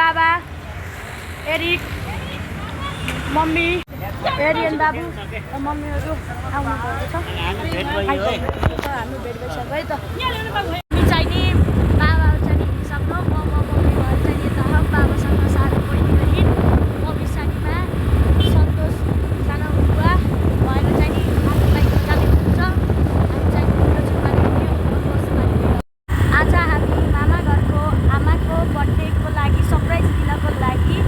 बाबा Eric mummy Ariane बाबु मम्मीहरू आउनुभएको छ हामी भेट भइसक्यो है त चाहिँ नि बाबाहरू चाहिँ हिसाबमा मम्मी भएर चाहिँ यता बाबासँग सानो बहिनी पनि म बिसानीमा सन्तोष सानो बुवा भएर चाहिँ नि आफूलाई जाने हुन्छ हामी चाहिँ आज हामी मामा घरको आमाको बर्थडेको लागि सरप्राइज दिनको लागि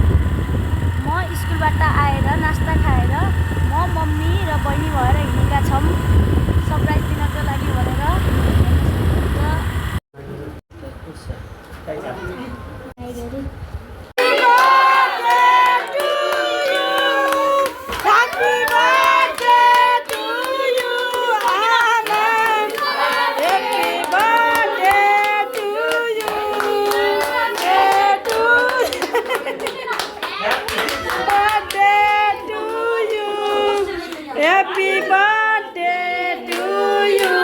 म स्कुलबाट आएर नास्ता खाएर म मम्मी र बहिनी भएर हिँडेका छौँ सरप्राइज दिनको लागि भनेर Happy birthday to you.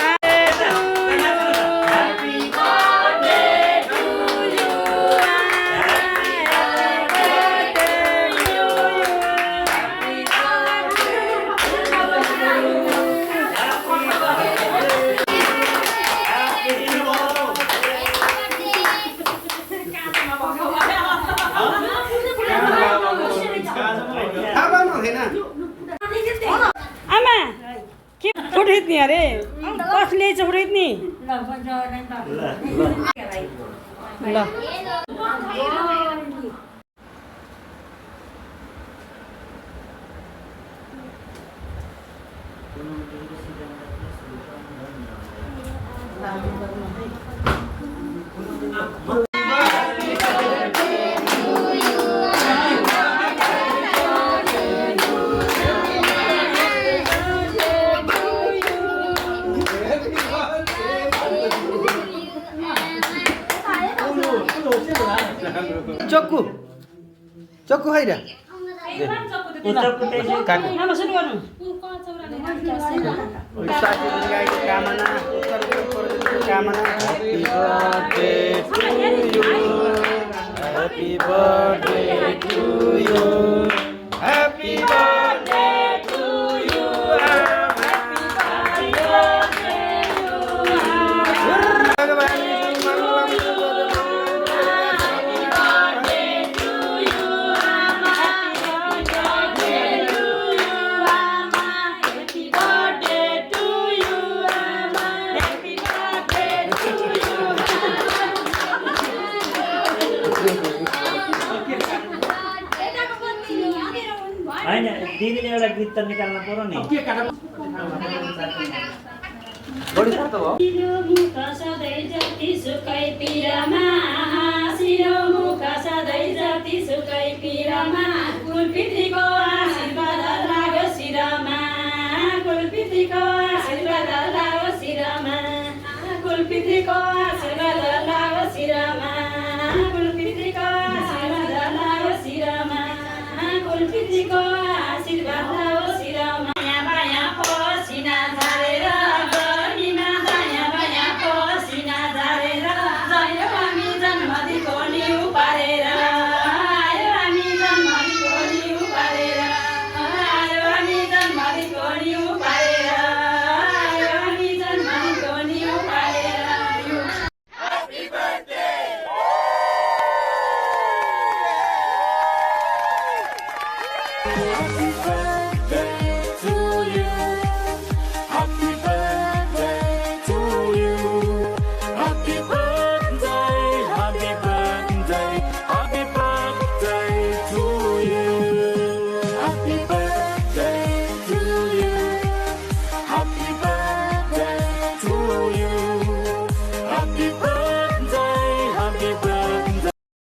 Happy birthday to you. आमा के उठेत नि अरे कसले चाहिँ उठेत नि ल चक्कु चक्कु खाइरा Happy birthday to you. Happy birthday to you. दिदीले एउटा गीत त निकाल्न पर्यो नि बडी सातो हो सिरो मुख सधैँ जति सुकै पिरमा सिरो मुख सधैँ जति सुकै पिरमा कुलपित्रीको आशीर्वाद लाग्यो शिरमा कुलपित्रीको आशीर्वाद लाग्यो शिरमा कुलपित्रीको आशीर्वाद लाग्यो शिरमा कुलपित्रीको आशीर्वाद लाग्यो शिरमा कुलपित्रीको आशीर्वाद लाग्यो शिरमा यहाँ बायाँ पसिना झारेर गनीमा दायाँ बायाँ पसिना झारेर जयो हामी जन्मदिनको निउ पारेर आयो हामी जन्मदिनको निउ पारेर आयो हामी जन्मदिनको निउ पारेर आयो हामी जन्मदिनको निउ पारेर Happy birthday! Happy birthday to you. Happy birthday to you. Happy birthday, happy birthday.